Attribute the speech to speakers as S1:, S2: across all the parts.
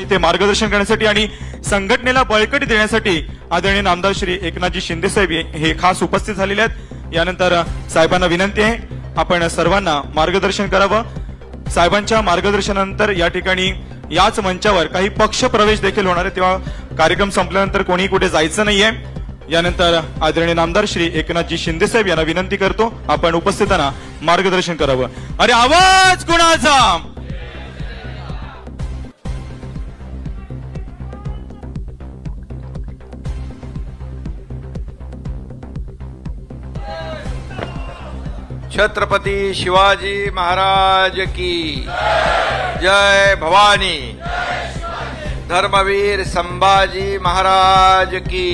S1: इथे मार्गदर्शन करण्यासाठी आणि संघटनेला बळकटी देण्यासाठी आदरणीय नामदार श्री एकनाथजी शिंदे साहेब हे खास उपस्थित झालेले आहेत। यानंतर साहेबांना विनंती आहे आपण सर्वांना मार्गदर्शन करावं। साहेबांच्या मार्गदर्शनानंतर या ठिकाणी याच मंचावर काही पक्ष प्रवेश देखील होणार आहे, तेव्हा कार्यक्रम संपल्यानंतर कोणी कुठे जायचं नाहीये। यानंतर आदरणीय नामदार श्री एकनाथजी शिंदे साहेब यांना विनंती करतो आपण उपस्थितांना मार्गदर्शन करावं। अरे आवाज कुणाचा?
S2: छत्रपती शिवाजी महाराज की जय भवानी। धर्मवीर संभाजी महाराज की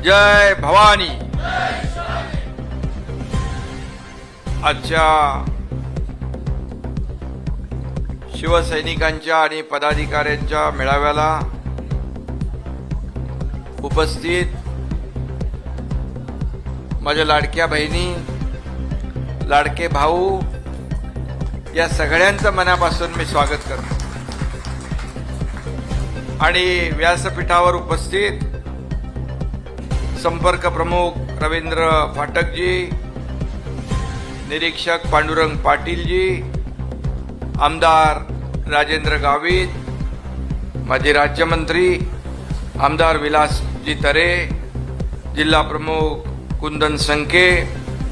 S2: जय भवानी। आजच्या शिवसैनिकांच्या आणि पदाधिकाऱ्यांच्या मेळाव्याला उपस्थित माझ्या लाडक्या बहिणी, लाडके भाऊ, या सगळ्यांचं मनापासून मी स्वागत करतो। आणि व्यासपीठावर उपस्थित संपर्क प्रमुख रवींद्र फाटकजी, निरीक्षक पांडुरंग पाटीलजी, आमदार राजेंद्र गावित, माजी राज्यमंत्री आमदार विलासजी तरे, जिल्हा प्रमुख कुंदन संके,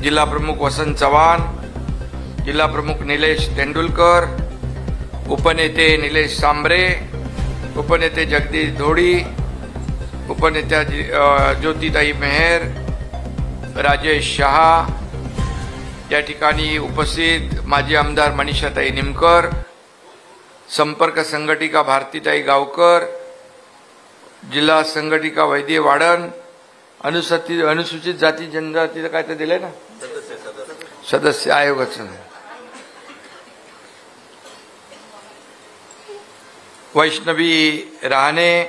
S2: जिल्हा प्रमुख वसंत चव्हाण, जिल्हा प्रमुख निलेश तेंडुलकर, उपनेते निलेश सांबरे, उपनेते जगदीश धोडी, उपनेत्या ज्योतिताई मेहर, राजेश शहा, या ठिकाणी उपस्थित माजी आमदार मनीषाताई निमकर, संपर्क संघटिका भारतीताई गावकर, जिल्हा संघटिका वैद्य वाडन, अनुसूचित जाती जनजातीचं काय ते दिलंय ना सदस्य आयोगाचं, वैष्णवी राहणे,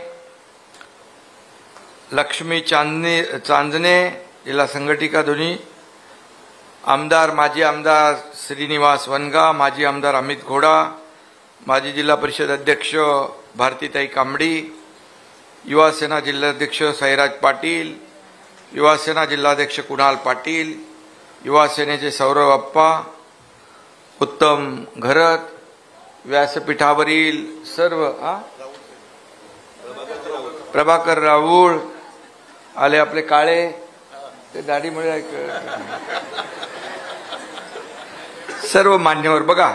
S2: लक्ष्मी चांदणे, जिल्हा संघटिका दोन्ही, आमदार माजी आमदार श्रीनिवास वनगा, माजी आमदार अमित घोडा, माजी जिल्हा परिषद अध्यक्ष भारतीताई कांबडी, युवा सेना जिल्हाध्यक्ष साईराज पाटील, युवा सेना जिल्हाध्यक्ष कुणाल पाटील, युवा सेनेचे सौरभ अप्पा, उत्तम घरत, व्यासपीठावरील सर्व प्रभाकर राऊळ आले, आपले काळे ते दाढीमुळे सर्व मान्यवर। बघा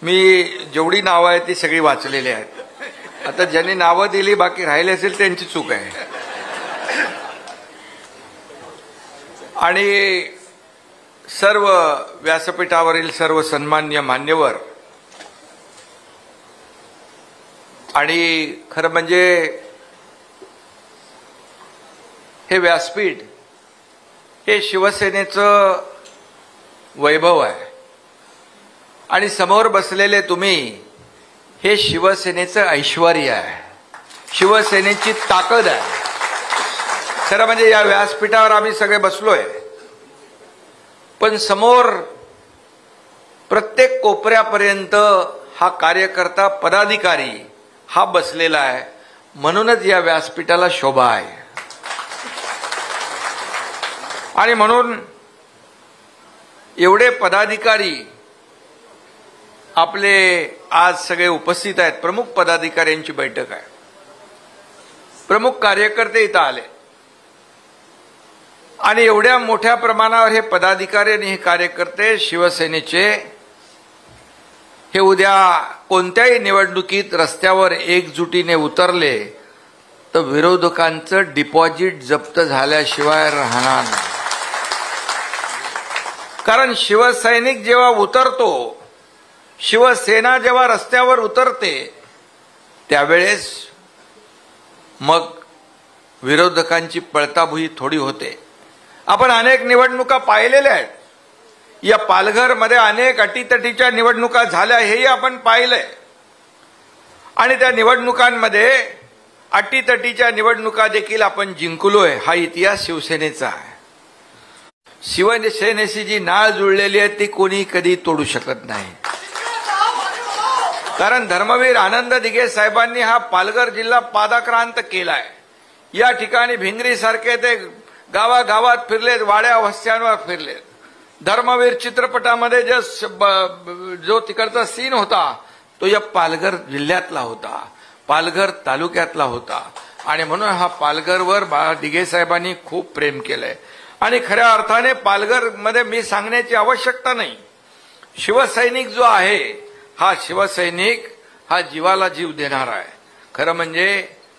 S2: मी जेवढी नावं आहेत ती सगळी वाचलेली आहेत। आता ज्यांनी नावं दिली बाकी राहिले असेल त्यांची चूक आहे। आणि सर्व व्यासपीठावरील सर्व सन्माननीय मान्यवर, आणि खरं म्हणजे हे व्यासपीठ हे शिवसेनेचं वैभव आहे आणि समोर बसलेले तुम्ही हे शिवसेनेचं ऐश्वर्य आहे, शिवसेनेची ताकद आहे। खरं म्हणजे या व्यासपीठावर आम्ही सगळे बसलोय, पण समोर प्रत्येक कोपऱ्यापर्यंत हा कार्यकर्ता पदाधिकारी हा बसलेला आहे, म्हणूनच या व्यासपीठाला शोभा आहे। आणि म्हणून एवढे पदाधिकारी आपले आज सगळे उपस्थित आहेत। प्रमुख पदाधिकाऱ्यांची बैठक आहे, प्रमुख कार्यकर्ते इथं आले आणि एवढ्या मोठ्या प्रमाणावर हे पदाधिकारी आणि हे कार्यकर्ते शिवसेनेचे हे उद्या कोणत्याही निवडणुकीत रस्त्यावर एकजुटीने उतरले तर विरोधकांचं डिपॉझिट जप्त झाल्याशिवाय राहणार नाही। कारण शिवसैनिक जेव्हा उतरतो, शिवसेना जेव्हा रस्त्यावर उतरते, त्यावेळेस मग विरोधकांची पळताभुई थोडी होते। आपण अनेक निवडणुका पाहिलेल्या आहेत, या पालघरमध्ये अनेक अटीतटीच्या निवडणुका झाल्या हेही आपण पाहिलंय, आणि त्या निवडणुकांमध्ये अटीतटीच्या निवडणुका देखील आपण जिंकलोय। हा इतिहास शिवसेनेचा आहे। शिवसेनेशी जी नाळ जुळलेली आहे ती कोणी कधी तोडू शकत नाही। कारण धर्मवीर आनंद दिघे साहेबांनी हा पालघर जिल्हा पादाक्रांत केलाय. या ठिकाणी भिंगरी सारखे ते गावागावात फिरलेत, वाड्या वस्त्यांवर फिरलेत. धर्मवीर चित्रपटामध्ये जो तिकडचा सीन होता तो या पालघर जिल्ह्यातला होता, पालघर तालुक्यातला होता. आणि म्हणून हा पालघरवर दिघे साहेबांनी खूप प्रेम केलंय. आणि खऱ्या अर्थाने पालघर मध्ये मी सांगण्याची आवश्यकता नाही, शिवसैनिक जो आहे हा शिवसैनिक हा जीवाला जीव देणारा आहे. खरं म्हणजे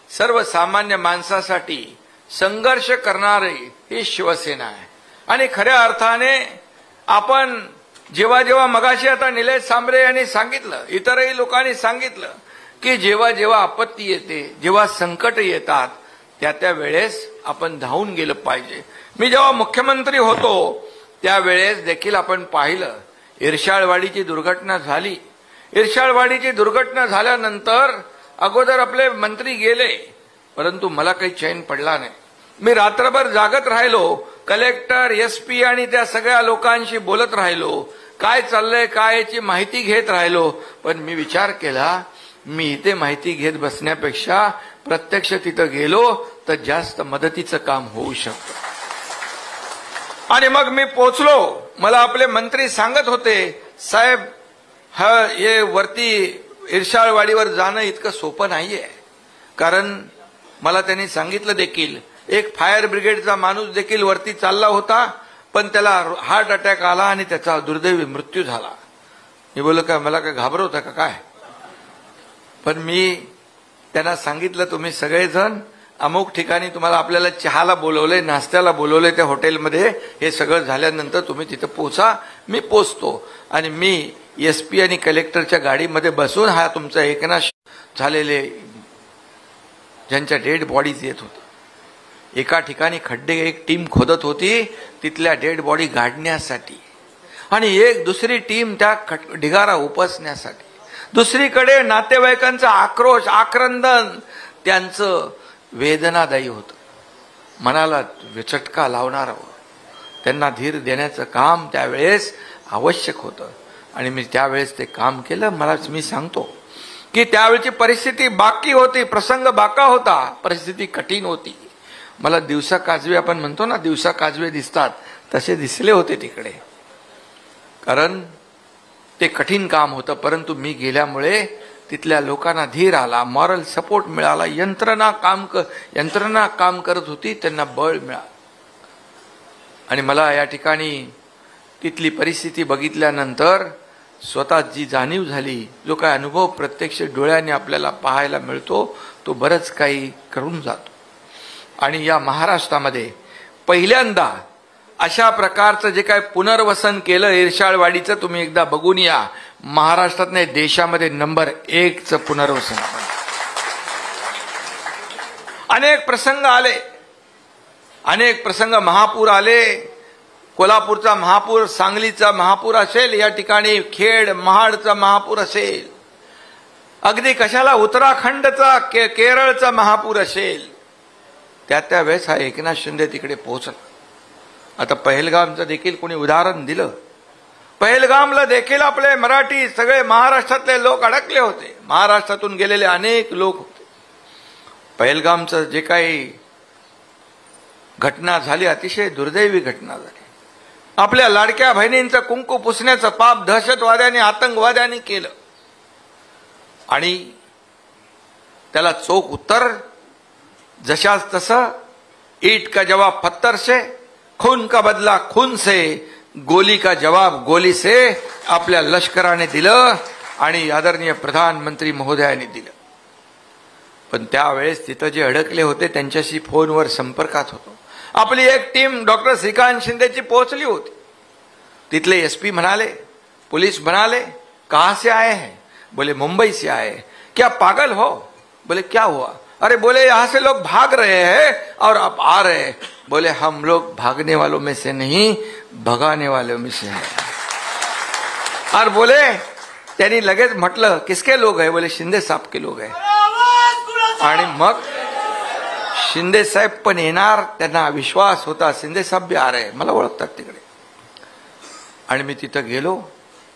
S2: सर्वसामान्य माणसासाठी संघर्ष करणारी ही शिवसेना आहे. आणि खऱ्या अर्थाने आपण जेव्हा जेव्हा मगाशी आता निलेश सांबरे यांनी सांगितलं, इतरही लोकांनी सांगितलं की जेव्हा जेव्हा आपत्ती येते, जेव्हा संकट येतात, त्या वेळेस आपण धावून गेलं पाहिजे. मी जेव्हा मुख्यमंत्री होतो त्यावेळेस देखील आपण पाहिलं, इर्शाळवाडीची दुर्घटना झाली. इर्शाळवाडीची दुर्घटना झाल्यानंतर अगोदर आपले मंत्री गेले, परंतु मला काही चैन पडला नाही. मी रात्रभर जागत राहिलो, कलेक्टर, एसपी आणि त्या सगळ्या लोकांशी बोलत राहिलो, काय चाललंय काय याची माहिती घेत राहिलो. पण मी विचार केला, मी इथे माहिती घेत बसण्यापेक्षा प्रत्यक्ष तिथं गेलो तर जास्त मदतीचं काम होऊ शकतं. आणि मग मी पोचलो. मला आपले मंत्री सांगत होते, साहेब हे वरती इर्शाळवाडीवर जाणं इतकं सोपं नाहीये. कारण मला त्यांनी सांगितलं देखील, एक फायर ब्रिगेडचा माणूस देखील वरती चालला होता, पण त्याला हार्ट अटॅक आला आणि त्याचा दुर्दैवी मृत्यू झाला. मी बोललो, काय मला काय घाबरवता का काय? पण मी त्यांना सांगितलं, तुम्ही सगळेजण अमुक ठिकाणी तुम्हाला आपल्याला चहाला बोलवलंय, नाश्त्याला बोलवलंय त्या हॉटेलमध्ये, हे सगळं झाल्यानंतर तुम्ही तिथं पोहोचा. मी पोचतो. आणि मी एसपी आणि कलेक्टरच्या गाडीमध्ये बसून हा तुमचा एकनाश झालेले ज्यांच्या डेड बॉडीज येत होत्या. एका ठिकाणी खड्डे एक टीम खोदत होती तिथल्या डेड बॉडी गाडण्यासाठी, आणि एक दुसरी टीम त्या ढिगारा उपसण्यासाठी. दुसरीकडे नातेवाईकांचा आक्रोश, आक्रंदन, त्यांचं वेदनादायी होतं, मनाला चटका लावणारं होतं. त्यांना धीर देण्याचं काम त्यावेळेस आवश्यक होतं आणि मी त्यावेळेस ते काम केलं. मी सांगतो की त्यावेळची परिस्थिती बाकी होती, प्रसंग बाका होता, परिस्थिती कठीण होती. मला दिवसा काजवे, आपण म्हणतो ना दिवसा काजवे दिसतात, तसे दिसले होते तिकडे, कारण ते कठीण काम होतं. परंतु मी गेल्यामुळे तिथल्या लोकांना धीर आला, मॉरल सपोर्ट मिळाला, यंत्रणा काम करत होती, त्यांना बळ मिळालं. आणि मला या ठिकाणी तिथली परिस्थिती बघितल्यानंतर स्वतः जी जाणीव झाली, जो काय अनुभव प्रत्यक्ष डोळ्याने आपल्याला पाहायला मिळतो, तो बरंच काही करून जातो. आणि या महाराष्ट्रामध्ये पहिल्यांदा अशा प्रकारचं जे काय पुनर्वसन केलं इर्शाळवाडीचं, तुम्ही एकदा बघून या. महाराष्ट्रात नाही, देशामध्ये नंबर 1चं पुनर्वसन. अनेक प्रसंग आले, अनेक प्रसंग, महापूर आले. कोल्हापूरचा महापूर, सांगलीचा महापूर असेल, या ठिकाणी खेड महाडचा महापूर असेल, अगदी कशाला उत्तराखंडचा केरळचा महापूर असेल, त्या वेळेस हा एकनाथ शिंदे तिकडे पोहोचला. आता पहलगामचं देखील कोणी उदाहरण दिलं. पहलगामला देखील आपले मराठी सगळे महाराष्ट्रातले लोक अडकले होते, महाराष्ट्रातून गेलेले अनेक लोक होते. पहलगामचं जे काही घटना झाली, अतिशय दुर्दैवी घटना झाली. आपल्या लाडक्या बहिणींचं कुंकू पुसण्याचं पाप दहशतवाद्यांनी, आतंकवाद्यांनी केलं आणि त्याला चोख उत्तर जशाच तसं, ईट का जवाब पत्थर से, खून का बदला खून से, गोली का जवाब गोली से आपल्या लष्कराने दिलं आणि आदरणीय प्रधानमंत्री महोदयांनी दिलं. पण त्यावेळेस तिथं जे अडकले होते त्यांच्याशी फोनवर संपर्कात होतो. आपली एक टीम डॉक्टर श्रीकांत शिंदेची पोहोचली होती. तिथले एसपी म्हणाले, पुलिस म्हणाले, कहां से आए हैं? बोले मुंबई से आए. क्या पागल हो? बोले क्या हुआ? अरे बोले यहां से लोग भाग रहे हैं और आप आ रहे हैं. बोले हम लोग भागने वालों में से नहीं, भगाने वालों में से हैं. और बोले त्यांनी लगेच म्हटलं, किसके लोग आहे? बोले शिंदे साहब के लोग आहे. आणि मग शिंदे साहेब पण येणार, त्यांना विश्वास होता, शिंदे साहेब भी आ रहे, मला ओळखतात तिकडे. आणि मी तिथं गेलो.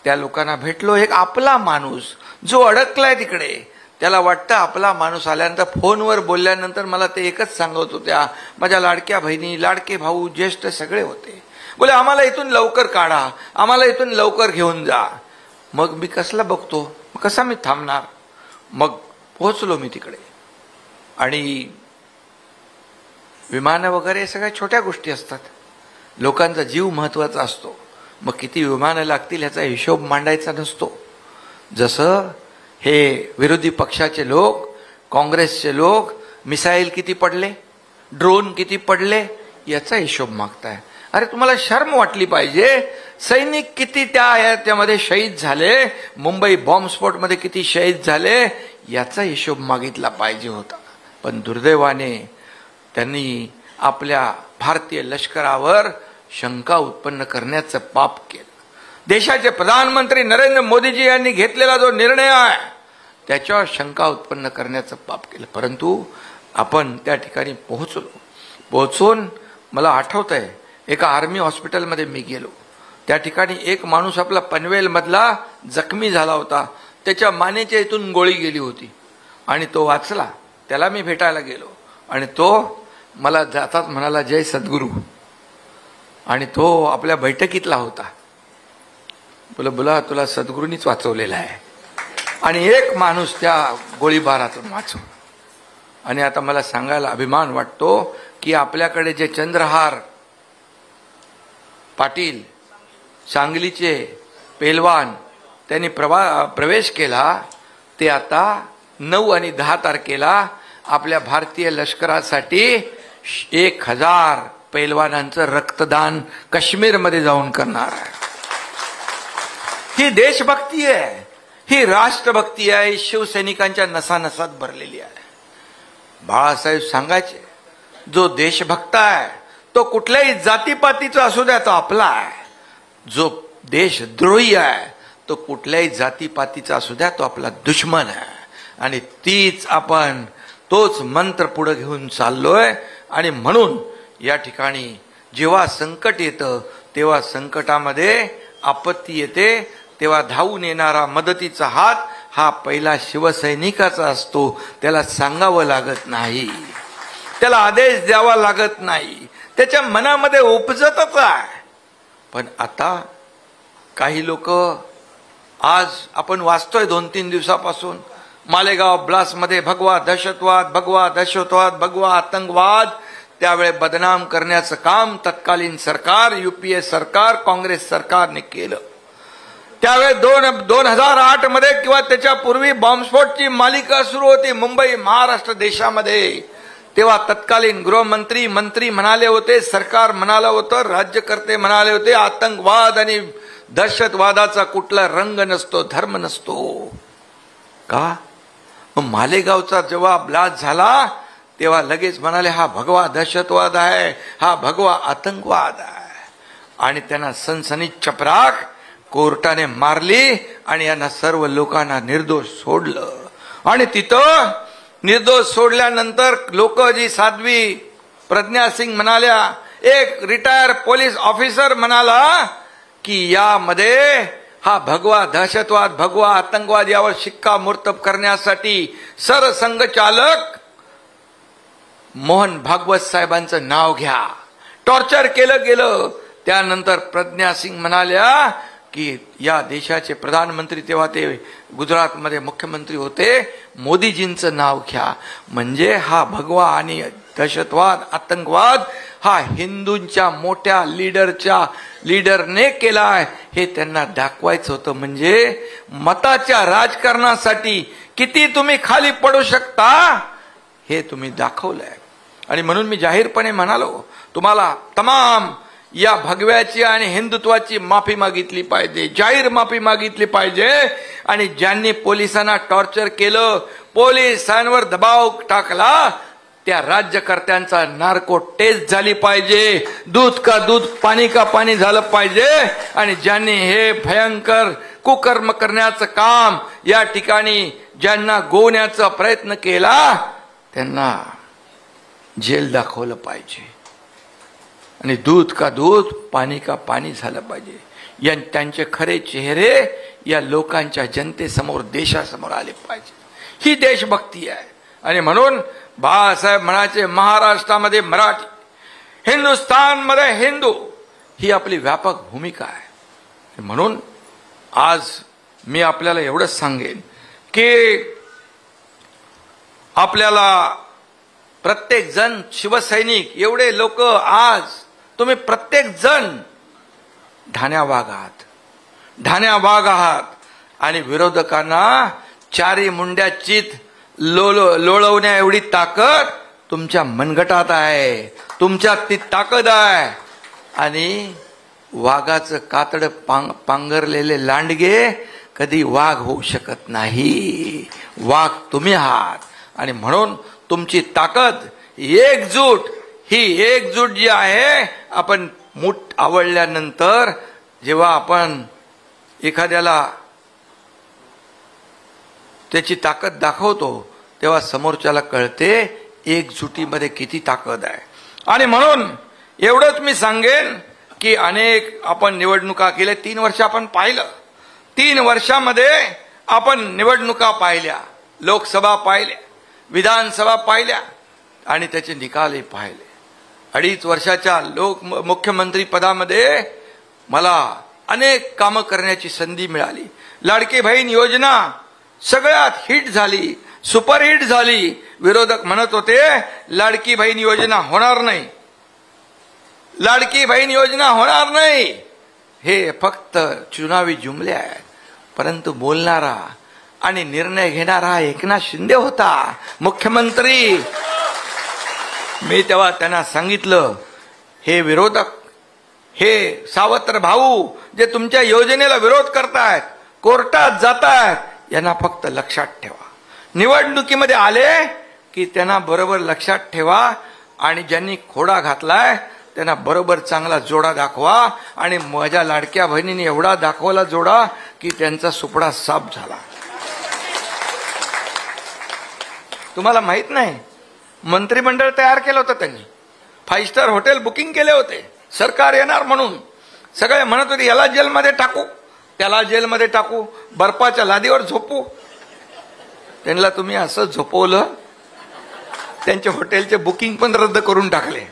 S2: त्या लोकांना भेटलो. एक आपला माणूस जो अडकलाय तिकडे, त्याला वाटतं आपला माणूस आल्यानंतर फोनवर बोलल्यानंतर मला ते एकच सांगत होत्या, माझ्या लाडक्या बहिणी, लाडके भाऊ, ज्येष्ठ सगळे होते, बोले आम्हाला इथून लवकर काढा, आम्हाला इथून लवकर घेऊन जा. मग मी कसला बघतो, कसा मी थांबणार. मग पोहोचलो मी तिकडे. आणि विमानं वगैरे सगळ्या छोट्या गोष्टी असतात, लोकांचा जीव महत्वाचा असतो. मग किती विमानं लागतील ह्याचा हिशोब मांडायचा नसतो. जसं हे विरोधी पक्षाचे लोक, काँग्रेसचे लोक मिसाईल किती पडले, ड्रोन किती पडले याचा हिशोब मागताय. अरे तुम्हाला शर्म वाटली पाहिजे. सैनिक किती त्यामध्ये शहीद झाले, मुंबई बॉम्बस्फोटमध्ये किती शहीद झाले याचा हिशोब मागितला पाहिजे होता. पण दुर्दैवाने त्यांनी आपल्या भारतीय लष्करावर शंका उत्पन्न करण्याचं पाप केलं. देशाचे प्रधानमंत्री नरेंद्र मोदीजी यांनी घेतलेला जो निर्णय आहे त्याच्यावर शंका उत्पन्न करण्याचं पाप केलं. परंतु आपण त्या ठिकाणी पोहोचून मला आठवत आहे, एका आर्मी हॉस्पिटलमध्ये मी गेलो. त्या ठिकाणी एक माणूस आपला पनवेल मधला जखमी झाला होता, त्याच्या मानेच्या इथून गोळी गेली होती आणि तो वाचला. त्याला मी भेटायला गेलो आणि तो मला जातात म्हणाला, जय सद्गुरू. आणि तो आपल्या बैठकीतला होता. बोला तुला सद्गुरूंनीच वाचवलेला आहे. आणि एक माणूस त्या गोळीबारातून वाचवला. आणि आता मला सांगायला अभिमान वाटतो की आपल्याकडे जे चंद्रहार पाटील, सांगलीचे पेलवान, त्यांनी प्रवेश केला, ते आता 9 आणि 10 तारखेला आपल्या भारतीय लष्करासाठी 1000 पैलवानांचं रक्तदान काश्मीरमध्ये जाऊन करणार आहे. ही देशभक्ती आहे, ही राष्ट्रभक्ती आहे, शिवसैनिकांच्या नसानसात भरलेली आहे. बाळासाहेब सांगायचे, जो देशभक्त आहे तो कुठल्याही जातीपातीचा असू द्या तो आपला आहे. जो देशद्रोही आहे तो कुठल्याही जातीपातीचा असू द्या तो आपला दुश्मन आहे. आणि तोच मंत्र पुढे घेऊन चाललोय. आणि म्हणून या ठिकाणी जेव्हा संकट येतं तेव्हा संकटामध्ये आपत्ती येते तेव्हा धावून येणारा मदतीचा हात हा पहिला शिवसैनिकाचा असतो. त्याला सांगावं लागत नाही, त्याला आदेश द्यावा लागत नाही, त्याच्या मनामध्ये उपजतच आहे. पण आता काही लोक, आज आपण वाचतोय 2-3 दिवसापासून मालेगाव ब्लास्टमध्ये भगवा दहशतवाद, भगवा दहशतवाद, भगवा आतंकवाद, त्यावेळे बदनाम करण्याचं काम तत्कालीन सरकार, युपीए सरकार, काँग्रेस सरकारने केलं. त्यावेळे 2008 मध्ये किंवा त्याच्यापूर्वी बॉम्बस्फोटची मालिका सुरू होती मुंबई महाराष्ट्र देशामध्ये. तेव्हा तत्कालीन गृहमंत्री, मंत्री म्हणाले होते, सरकार म्हणालं होतं, राज्यकर्ते म्हणाले होते, आतंकवाद आणि दहशतवादाचा कुठला रंग नसतो, धर्म नसतो. का? मालेगावचा जेव्हा ब्लास्ट झाला तेव्हा लगेच म्हणाले हा भगवा दहशतवाद आहे, हा भगवा आतंकवाद आहे. आणि त्यांना सनसनीत चपराक कोर्टाने मारली आणि यांना सर्व लोकांना निर्दोष सोडलं. आणि तिथं निर्दोष सोडल्यानंतर लोक जी साध्वी प्रज्ञा सिंग म्हणाल्या, एक रिटायर पोलीस ऑफिसर म्हणाला की यामध्ये हा भगवा दहशतवाद, भगवा आतंकवाद यावर शिक्कामोर्तब करण्यासाठी सरसंघचालक मोहन भागवत साहेबांचं नाव घ्या. टॉर्चर केलं गेलं. त्यानंतर प्रज्ञा सिंग म्हणाल्या की या देशाचे प्रधानमंत्री, तेव्हा ते गुजरातमध्ये मुख्यमंत्री होते, मोदीजींचं नाव घ्या. म्हणजे हा भगवा आणि दहशतवाद, आतंकवाद हा हिंदूंच्या मोठ्या लीडरने केलाय हे त्यांना दाखवायचं होतं. म्हणजे मताच्या राजकारणासाठी किती तुम्ही खाली पडू शकता हे तुम्ही दाखवलंय. आणि म्हणून मी जाहीरपणे म्हणालो, तुम्हाला तमाम या भगव्याची आणि हिंदुत्वाची माफी मागितली पाहिजे, जाहीर माफी मागितली पाहिजे. आणि ज्यांनी पोलिसांना टॉर्चर केलं, पोलिसांवर दबाव टाकला, त्या राज्यकर्त्यांचा नार्को टेस्ट झाली पाहिजे, दूध का दूध, पाणी का पाणी झालं पाहिजे. आणि ज्यांनी हे भयंकर कुकर्म करण्याचं काम या ठिकाणी ज्यांना गोवण्याचा प्रयत्न केला त्यांना जेल दाखवलं पाहिजे. आणि दूध का दूध, पाणी का पाणी झालं पाहिजे. या त्यांचे खरे चेहरे या लोकांच्या जनतेसमोर, देशासमोर आले पाहिजे. ही देशभक्ती आहे. आणि म्हणून बाळासाहेब म्हणायचे, महाराष्ट्रामध्ये मराठी, हिंदुस्थानमध्ये हिंदू, ही आपली व्यापक भूमिका आहे. म्हणून आज मी आपल्याला एवढंच सांगेन की आपल्याला प्रत्येक जण, शिवसैनिक एवढे लोक, आज तुम्ही प्रत्येक जण ढाण्यावाग आहात आणि विरोधकांना चारी मुंड्या चित लोळवण्या एवढी ताकद तुमच्या मनगटात आहे, तुमच्यात ती ताकद आहे. आणि वाघाचं कातड पांघरलेले लांडगे कधी वाघ होऊ शकत नाही. वाघ तुम्ही आहात. आणि म्हणून तुमची ताकद, एकजूट, ही एकजूट जी आहे, आपण मूठ आवळल्यानंतर जेव्हा आपण एखाद्याला त्याची ताकद दाखवतो तेव्हा समोरच्याला कळते एकजुटीमध्ये किती ताकद आहे. आणि म्हणून एवढंच मी सांगेन की अनेक आपण निवडणुका केल्या, 3 वर्ष आपण पाहिलं, 3 वर्षामध्ये आपण निवडणुका पाहिल्या, लोकसभा पाहिल्या, विधानसभा पाहिल्या आणि त्याचे निकालही पाहिले. 2.5 वर्षाच्या मुख्यमंत्री पदामध्ये मला अनेक कामं करण्याची संधी मिळाली. लाडकी बहीण योजना सगळ्यात हिट झाली, सुपरहिट झाली. विरोधक म्हणत होते लाडकी बहीण योजना होणार नाही, लाडकी बहीण योजना होणार नाही. हे फक्त चुनावी जुमले आहेत. परंतु बोलणारा आणि निर्णय घेणारा एकनाथ शिंदे होता, मुख्यमंत्री. मी तेव्हा त्यांना सांगितलं, हे विरोधक, हे सावत्र भाऊ जे तुमच्या योजनेला विरोध करतायत, कोर्टात जातायत, यांना फक्त लक्षात ठेवा. निवडणुकीमध्ये आले की त्यांना बरोबर लक्षात ठेवा आणि ज्यांनी खोडा घातलाय त्यांना बरोबर चांगला जोडा दाखवा. आणि माझ्या लाडक्या बहिणीने एवढा दाखवला जोडा की त्यांचा सुपडा साफ झाला. तुम्हाला माहित नाही, मंत्रिमंडळ तयार केलं होतं त्यांनी, 5 स्टार हॉटेल बुकिंग केले होते, सरकार येणार म्हणून. सगळे म्हणत होते याला जेलमध्ये टाकू, त्याला जेलमध्ये टाकू, बर्फाच्या लादीवर झोपू. त्यांना तुम्ही असं झोपवलं, त्यांच्या हॉटेलचे बुकिंग पण रद्द करून टाकले.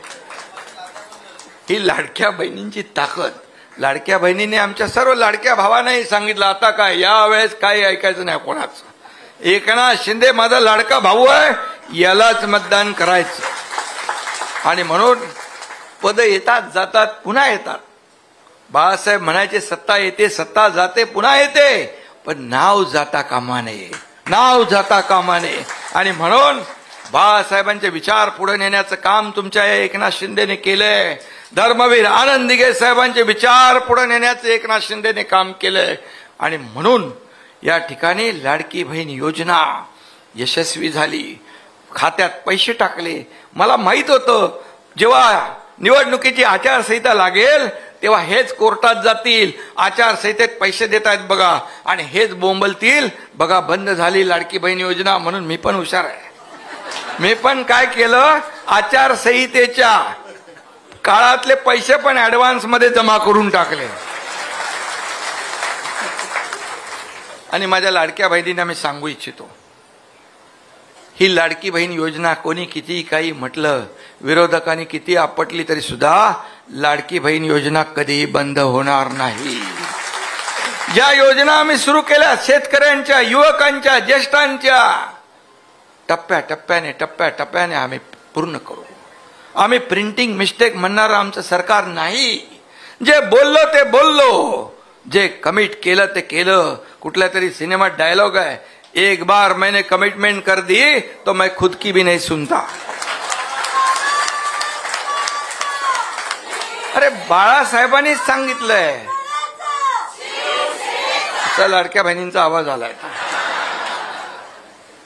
S2: ही लाडक्या बहिणींची ताकद. लाडक्या बहिणीने आमच्या सर्व लाडक्या भावांनाही सांगितलं, आता काय यावेळेस काही ऐकायचं नाही कोणाचं. एकनाथ शिंदे माझा लाडका भाऊ आहे, यालाच मतदान करायचं. आणि म्हणून पद येतात जातात, पुन्हा येतात. बाळासाहेब म्हणायचे सत्ता येते, सत्ता जाते, पुन्हा येते, पण नाव जाता कामा नये, नाव जाता कामा नये. आणि म्हणून बाळासाहेबांचे विचार पुढे नेण्याचं काम तुमच्या एकनाथ शिंदेने केलंय. धर्मवीर आनंद दिघे साहेबांचे विचार पुढे नेण्याचं एकनाथ शिंदेने काम केलंय. आणि म्हणून या ठिकाणी लाडकी बहीण योजना यशस्वी झाली, खात्यात पैसे टाकले. मला माहित होतं जेव्हा निवडणुकीची आचारसंहिता लागेल तेव्हा हेच कोर्टात जातील, आचारसंहितेत पैसे देत आहेत बघा, आणि हेच बोंबलतील बघा बंद झाली लाडकी बहीण योजना. म्हणून मी पण हुशार आहे. मी पण काय केलं, आचारसंहितेच्या काळातले पैसे पण ऍडव्हान्स मध्ये जमा करून टाकले. आणि माझ्या लाडक्या बहिणींना मी सांगू इच्छितो, ही लाडकी बहीण योजना कोणी किती काही म्हटलं, विरोधकांनी किती आपटली तरी सुद्धा लाडकी बहीण योजना कधीही बंद होणार नाही. ज्या योजना आम्ही सुरू केल्या शेतकऱ्यांच्या, युवकांच्या, ज्येष्ठांच्या, टप्प्याटप्प्याने आम्ही पूर्ण करू. आम्ही प्रिंटिंग मिस्टेक म्हणणारं आमचं सरकार नाही. जे बोललो ते बोललो, जे कमिट केलं ते केलं. कुठल्या तरी सिनेमात डायलॉग आहे, एक बार मैंने कमिटमेंट कर दी तो मैं खुद की भी नहीं सुनता. अरे बाळासाहेबांनीच सांगितलंय. असा लाडक्या बहिणींचा आवाज आलाय.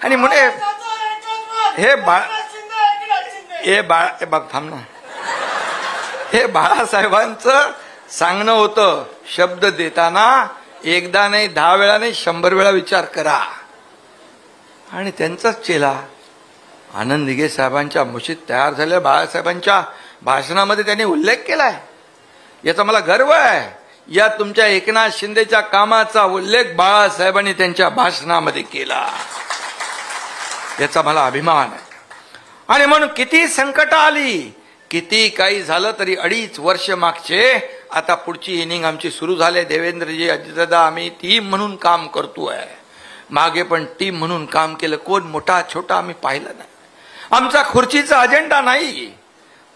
S2: आणि म्हणे हे बघ थांब ना, हे बाळासाहेबांचं सांगणं होतं, शब्द देताना एकदा नाही 10 वेळा नाही 100 वेळा विचार करा. आणि त्यांचाच चेला आनंद दिघे साहेबांच्या मुशीत तयार झाल्या, बाळासाहेबांच्या भाषणामध्ये त्यांनी उल्लेख केलाय, याचा मला गर्व आहे. या तुमच्या एकनाथ शिंदेच्या कामाचा उल्लेख बाळासाहेबांनी त्यांच्या भाषणामध्ये केला, याचा मला अभिमान आहे. आणि म्हणून किती संकट आली, किती काही झालं तरी 2.5 वर्ष मागचे, आता पुढची इनिंग आमची सुरू झाली. देवेंद्रजी, अजितदादा, आम्ही टीम म्हणून काम करतोय. मागे पण टीम म्हणून काम केलं. कोण मोठा छोटा आम्ही पाहिलं नाही. आमचा खुर्चीचा अजेंडा नाही.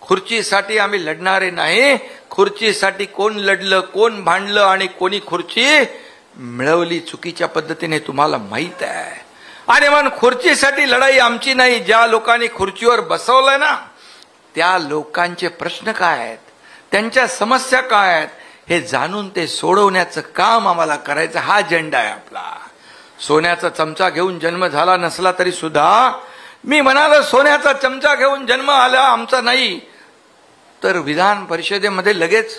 S2: खुर्चीसाठी आम्ही लढणारे नाही. खुर्चीसाठी कोण लढलं, कोण भांडलं आणि कोणी खुर्ची मिळवली चुकीच्या पद्धतीने तुम्हाला माहित आहे. आणि म्हणून खुर्चीसाठी लढाई आमची नाही. ज्या लोकांनी खुर्चीवर बसवलंय ना, त्या लोकांचे प्रश्न काय आहेत, त्यांच्या समस्या काय आहेत, हे जाणून ते सोडवण्याचं काम आम्हाला करायचं. हा अजेंडा आहे आपला. सोन्याचा चमचा घेऊन जन्म झाला नसला तरी सुद्धा, मी म्हणालो सोन्याचा चमचा घेऊन जन्म आला आमचा नाही, तर विधान परिषदेमध्ये लगेच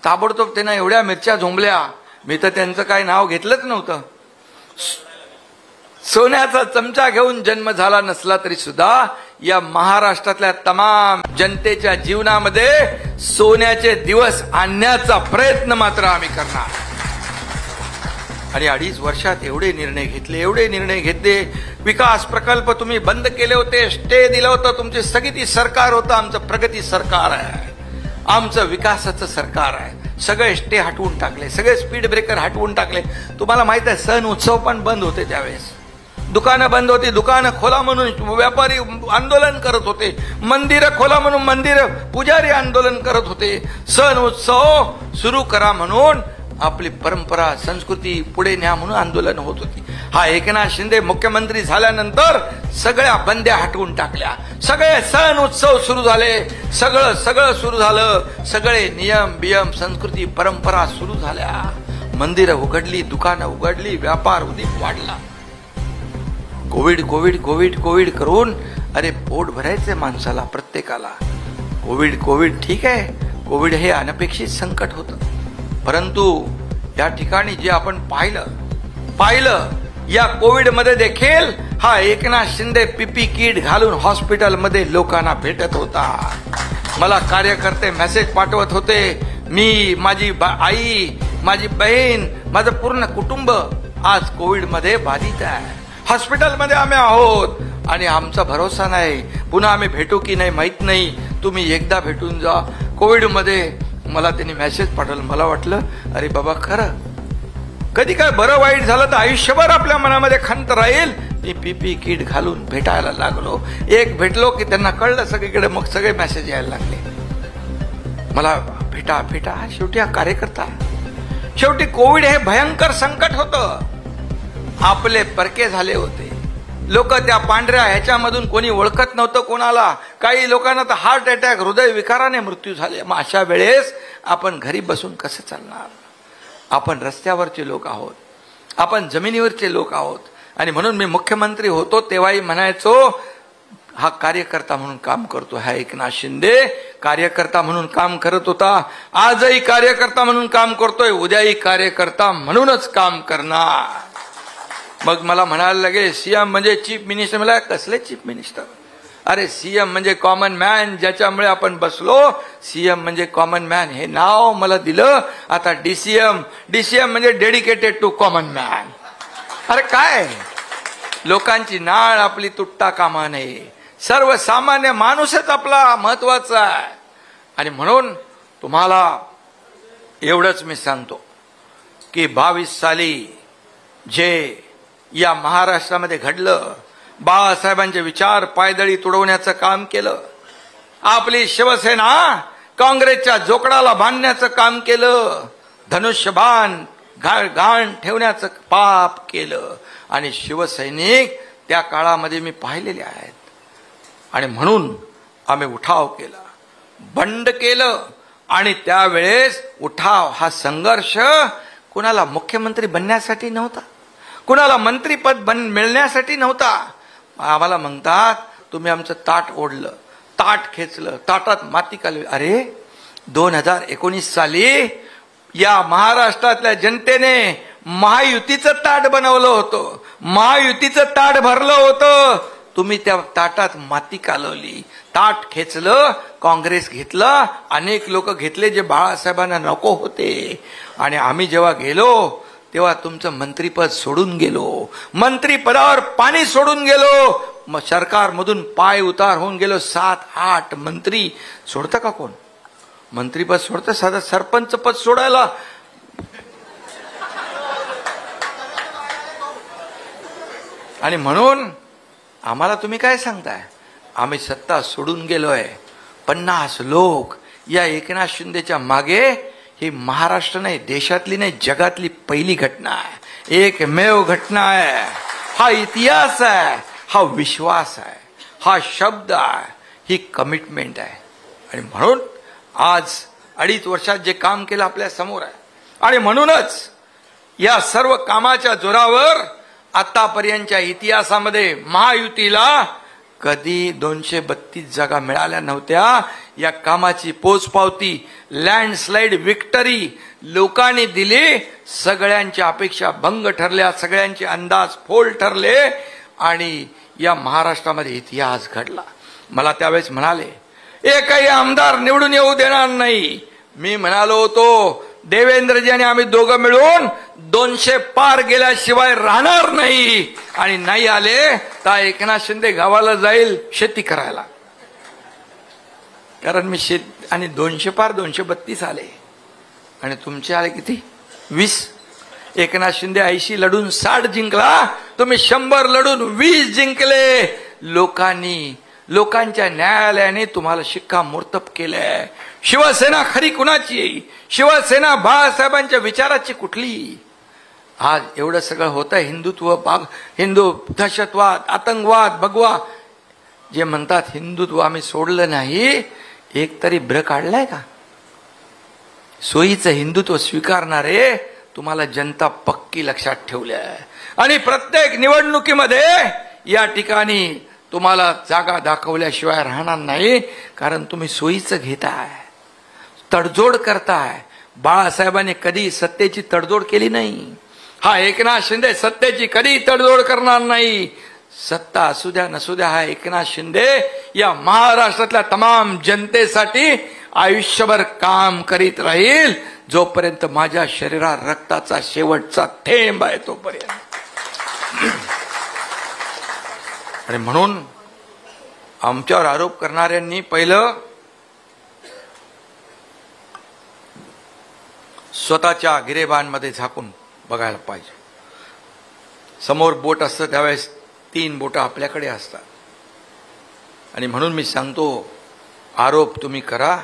S2: ताबडतोब त्यांना एवढ्या मिरच्या झोंबल्या, मी तर त्यांचं काय नाव घेतलंच नव्हतं. सोन्याचा चमचा घेऊन जन्म झाला नसला तरी सुद्धा या महाराष्ट्रातल्या तमाम जनतेच्या जीवनामध्ये सोन्याचे दिवस आणण्याचा प्रयत्न मात्र आम्ही करणार. आणि 2.5 वर्षात एवढे निर्णय घेतले. विकास प्रकल्प तुम्ही बंद केले होते, स्टे दिलं होतं. तुमची स्थगिती सरकार होतं, आमचं प्रगती सरकार आहे, आमचं विकासाचं सरकार आहे. सगळे स्टे हटवून टाकले, सगळे स्पीड ब्रेकर हटवून टाकले. तुम्हाला माहित आहे, सण उत्सव पण बंद होते त्यावेळेस. दुकानं बंद होती, दुकानं खोला म्हणून व्यापारी आंदोलन करत होते, मंदिरं खोला म्हणून मंदिर पुजारी आंदोलन करत होते. सण उत्सव सुरू करा म्हणून, आपली परंपरा संस्कृती पुढे न्या म्हणून आंदोलन होत होती. हा एकनाथ शिंदे मुख्यमंत्री झाल्यानंतर सगळ्या बंद्या हटवून टाकल्या, सगळे सण उत्सव सुरू झाले, सगळं सुरू झालं. सगळे नियम बियम संस्कृती परंपरा सुरू झाल्या. मंदिरं उघडली, दुकानं उघडली, व्यापार उदीप वाढला. कोविड करून अरे पोट भरायचंय माणसाला, प्रत्येकाला. कोविड ठीक आहे, कोविड हे अनपेक्षित संकट होतं. परंतु या ठिकाणी जे आपण पाहिलं या कोविड मध्ये देखील हा एकनाथ शिंदे पीपी किट घालून हॉस्पिटलमध्ये लोकांना भेटत होता. मला कार्यकर्ते मेसेज पाठवत होते, मी, माझी आई, माझी बहीण, माझं पूर्ण कुटुंब आज कोविड मध्ये बाधित आहे. हॉस्पिटलमध्ये आम्ही आहोत आणि आमचा भरोसा नाही, पुन्हा आम्ही भेटू की नाही माहित नाही, तुम्ही एकदा भेटून जा. कोविड मध्ये मला त्यांनी मेसेज पाठवलं. मला वाटलं अरे बाबा, खरं कधी काय बरं वाईट झालं तर आयुष्यभर आपल्या मनामध्ये खंत राहील. मी पीपी किट घालून भेटायला लागलो. एक भेटलो की त्यांना कळलं सगळीकडे, मग सगळे मेसेज यायला लागले मला, भेटा. शेवटी हा कार्यकर्ता, शेवटी कोविड हे भयंकर संकट होतं. आपले परके झाले होते लोक. त्या पांढऱ्या ह्याच्यामधून कोणी ओळखत नव्हतं कोणाला. काही लोकांना तर हार्ट अटॅक, हृदय विकाराने मृत्यू झाले. मग अशा वेळेस आपण घरी बसून कसं चालणार? आपण रस्त्यावरचे लोक आहोत, आपण जमिनीवरचे लोक आहोत. आणि म्हणून मी मुख्यमंत्री होतो तेव्हाही म्हणायचो, हा कार्यकर्ता म्हणून काम करतो. हा एकनाथ शिंदे कार्यकर्ता म्हणून काम करत होता, आजही कार्यकर्ता म्हणून काम करतोय, उद्याही कार्यकर्ता म्हणूनच काम करणार. मग मला म्हणायला लागेल सीएम म्हणजे चीफ मिनिस्टर. मला कसले चीफ मिनिस्टर? अरे सीएम म्हणजे कॉमन मॅन, ज्याच्यामुळे आपण बसलो. सीएम म्हणजे कॉमन मॅन हे नाव मला दिलं. आता डीसीएम म्हणजे डेडिकेटेड टू कॉमन मॅन. अरे काय, लोकांची नाळ आपली तुटता कामा नये. सर्वसामान्य माणूसच आपला महत्वाचा आहे. आणि म्हणून तुम्हाला एवढंच मी सांगतो की 22 साली जे या महाराष्ट्रामध्ये घडलं, बाळासाहेबांचे विचार पायदळी तुडवण्याचं काम केलं. आपली शिवसेना काँग्रेसच्या जोकडाला बांधण्याचं काम केलं. धनुष्यबाण घाण ठेवण्याचं पाप केलं. आणि शिवसैनिक त्या काळामध्ये मी पाहिलेले आहेत. आणि म्हणून आम्ही उठाव केला, बंड केलं. आणि त्यावेळेस उठाव हा संघर्ष कुणाला मुख्यमंत्री बनण्यासाठी नव्हता, कुणाला मंत्रीपद मिळण्यासाठी नव्हता. आम्हाला म्हणतात तुम्ही आमचं ताट ओढलं, ताट खेचलं, ताटात माती कालवी. अरे 2019 साली या महाराष्ट्रातल्या जनतेने महायुतीचं ताट बनवलं होतं, महायुतीचं ताट भरलं होतं. तुम्ही त्या ताटात माती कालवली, ताट खेचलं, काँग्रेस घेतलं, अनेक लोक घेतले जे बाळासाहेबांना नको होते. आणि आम्ही जेव्हा गेलो तेव्हा तुमचं मंत्रीपद सोडून गेलो, मंत्रीपदावर पाणी सोडून गेलो, मग सरकारमधून पाय उतार होऊन गेलो. 7-8 मंत्री सोडतं का कोण? मंत्रीपद सोडतं? साधं सरपंच पद सोडायला आणि म्हणून आम्हाला तुम्ही काय सांगताय? आम्ही सत्ता सोडून गेलोय. 50 लोक या एकनाथ शिंदेच्या मागे. ही महाराष्ट्र नाही, देशातली नाही, जगातली पहिली घटना आहे, एकमेव घटना आहे. हा इतिहास आहे, हा विश्वास आहे, हा शब्द आहे, ही कमिटमेंट आहे. आणि म्हणून आज 2.5 वर्षात जे काम केलं आपल्या समोर आहे. आणि म्हणूनच या सर्व कामाच्या जोरावर आतापर्यंतच्या इतिहासामध्ये महायुतीला कधी 232 जागा मिळाल्या नव्हत्या. या कामाची पोचपावती, लँडस्लाइड विक्टरी लोकांनी दिली. सगळ्यांच्या अपेक्षा भंग ठरल्या, सगळ्यांचे अंदाज फोल ठरले आणि या महाराष्ट्रामध्ये इतिहास घडला. मला त्यावेळेस म्हणाले एकही आमदार निवडून येऊ देणार नाही. मी म्हणालो होतो देवेंद्रजी आणि आम्ही दोघं मिळून 200 पार गेल्याशिवाय राहणार नाही. आणि नाही आले तर एकनाथ शिंदे गावाला जाईल शेती करायला. कारण मी आणि 200 पार 232 आले आणि तुमचे आले किती? 20. एकनाथ शिंदे 80 लढून 60 जिंकला, तुम्ही 100 लढून 20 जिंकले. लोकांच्या न्यायालयाने तुम्हाला शिक्कामोर्तब केलंय. शिवसेना खरी कुणाची? शिवसेना बाळासाहेबांच्या विचाराची कुठली? आज एवढं सगळं होतं, हिंदुत्व, हिंदू दहशतवाद, आतंकवाद, भगवा जे म्हणतात, हिंदुत्व आम्ही सोडलं नाही. एक तरी ब्र काढलाय का? सोयीचं हिंदुत्व स्वीकारणारे तुम्हाला जनता पक्की लक्षात ठेवल्या. आणि प्रत्येक निवडणुकीमध्ये या ठिकाणी तुम्हाला जागा दाखवल्याशिवाय राहणार नाही. कारण तुम्ही सोयीचं घेताय, तडजोड करताय. बाळासाहेबांनी कधी सत्तेची तडजोड केली नाही. हा एकनाथ शिंदे सत्तेची कधी तडजोड करणार नाही. सत्ता असू द्या नसू द्या, हा एकनाथ शिंदे या महाराष्ट्रातल्या तमाम जनतेसाठी आयुष्यभर काम करीत राहील, जोपर्यंत माझ्या शरीरात रक्ताचा शेवटचा थेंब आहे तोपर्यंत. आणि म्हणून आमच्यावर आरोप करणाऱ्यांनी पहिलं स्वतःच्या गिरेबांमध्ये झाकून बघायला पाहिजे. समोर बोट असतं त्यावेळेस 3 बोटं आपल्याकडे असतात. आणि म्हणून मी सांगतो, आरोप तुम्ही करा,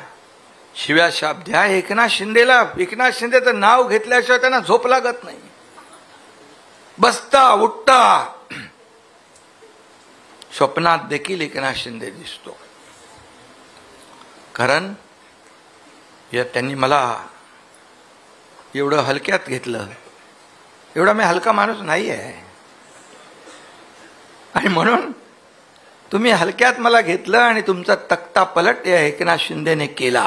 S2: शिव्या शाप द्या एकनाथ शिंदेला. एकनाथ शिंदेचं नाव घेतल्याशिवाय त्यांना झोप लागत नाही. बसता उठता स्वप्नात देखील एकनाथ शिंदे दिसतो. कारण त्यांनी मला एवढं हलक्यात घेतलं. एवढा मी हलका माणूस नाही आहे. आणि म्हणून तुम्ही हलक्यात मला घेतलं आणि तुमचा तख्ता पलट या एकनाथ शिंदेने केला.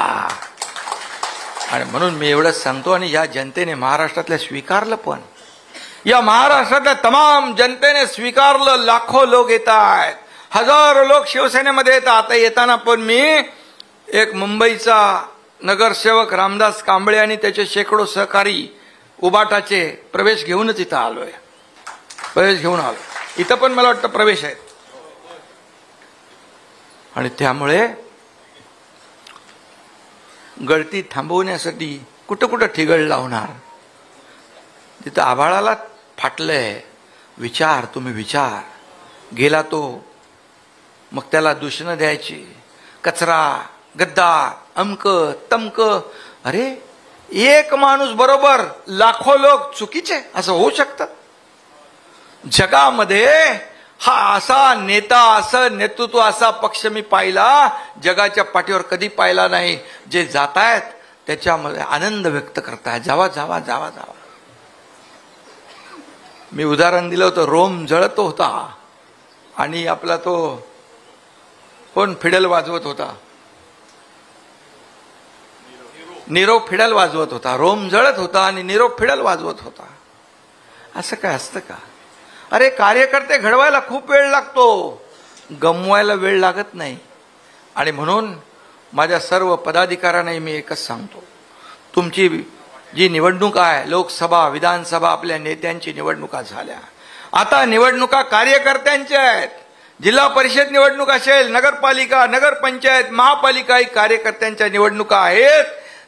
S2: आणि म्हणून मी एवढंच सांगतो, आणि या जनतेने महाराष्ट्रातल्या स्वीकारलं, पण या महाराष्ट्रातल्या तमाम जनतेने स्वीकारलं. लाखो लोक येत आहेत, हजारो लोक शिवसेनेमध्ये येतात. आता येताना पण मी एक मुंबईचा नगरसेवक रामदास कांबळे आणि त्याचे शेकडो सहकारी उबाटाचे प्रवेश घेऊनच इथं आलोय. प्रवेश घेऊन आलो. इथं पण मला वाटतं प्रवेश आहेत. आणि त्यामुळे गळती थांबवण्यासाठी कुठं कुठं ठिगळ लावणार? तिथं आभाळाला फाटलंय. विचार, तुम्ही विचार. गेला तो, मग त्याला दूषणं द्यायची, कचरा, गद्दार, अमक तमक. अरे एक माणूस बरोबर लाखो लोक चुकीचे, असं होऊ शकतं? जगामध्ये हा असा नेता, असं नेतृत्व, असा पक्ष मी पाहिला जगाच्या पाठीवर कधी पाहिला नाही. जे जातायत त्याच्यामध्ये आनंद व्यक्त करतायत. जावा जावा जावा जावा. मी उदाहरण दिलं होतं, रोम जळत होता आणि आपला तो कोण फिडल वाजवत होता, नीरव फिडल वाजवत होता. रोम जळत होता आणि नीरव फिडल वाजवत होता. असं काय असतं का? अरे कार्यकर्ते घडवायला खूप वेळ लागतो, गमवायला वेळ लागत नाही. आणि म्हणून माझ्या सर्व पदाधिकाऱ्यांना मी एकच सांगतो, तुमची जी निवडणूक आहे, लोकसभा विधानसभा आपल्या नेत्यांची निवडणुका झाल्या, आता निवडणुका कार्यकर्त्यांच्या आहेत. जिल्हा परिषद निवडणूक असेल, नगरपालिका, नगरपंचायत, महापालिका ही कार्यकर्त्यांच्या निवडणुका आहेत.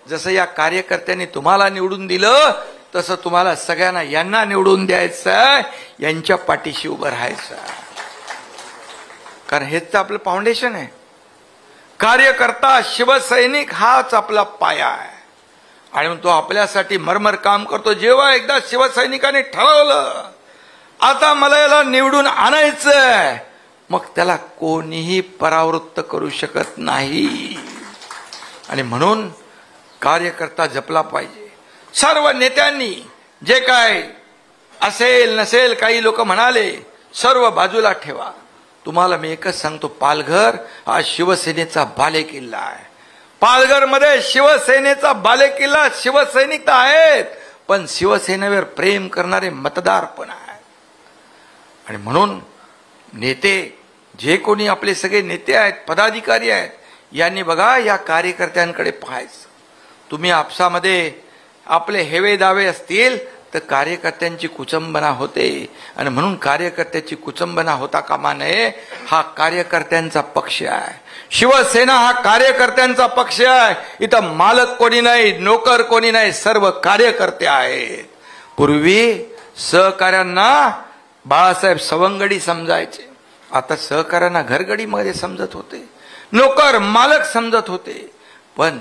S2: जसं या कार्यकर्त्यांनी तुम्हाला निवडून दिलं तसं तुम्हाला सगळ्यांना यांना निवडून द्यायचं, यांच्या पाठीशी उभं राहायचं. कारण हेच तर आपलं फाउंडेशन आहे. कार्यकर्ता शिवसैनिक हाच आपला पाया आहे आणि तो आपल्यासाठी मरमर काम करतो. जेव्हा एकदा शिवसैनिकांनी ठरवलं आता मला याला निवडून आणायचंय, मग त्याला कोणीही परावृत्त करू शकत नाही. आणि म्हणून कार्यकर्ता जपला पाहिजे. सर्व नेत्यांनी जे काय असेल नसेल, काही लोक म्हणाले, सर्व बाजूला ठेवा. तुम्हाला मी एकच सांगतो, पालघर हा शिवसेनेचा बालेकिल्ला आहे. पालघरमध्ये शिवसेनेचा बालेकिल्ला, शिवसैनिक तर आहेत, पण शिवसेनेवर प्रेम करणारे मतदार पण आहेत. आणि म्हणून नेते, जे कोणी आपले सगळे नेते आहेत, पदाधिकारी आहेत, यांनी बघा या कार्यकर्त्यांकडे पाहायचं. तुम्ही आपसामध्ये आपले हेवे दावे असतील तर कार्यकर्त्यांची कुचंबना होते आणि म्हणून कार्यकर्त्याची कुचंबना होता कामा नये. हा कार्यकर्त्यांचा पक्ष आहे. शिवसेना हा कार्यकर्त्यांचा पक्ष आहे. इथं मालक कोणी नाही, नोकर कोणी नाही, सर्व कार्यकर्ते आहेत. पूर्वी सहकाऱ्यांना बाळासाहेब सवंगडी समजायचे, आता सहकाऱ्यांना घरगडीमध्ये समजत होते, नोकर मालक समजत होते. पण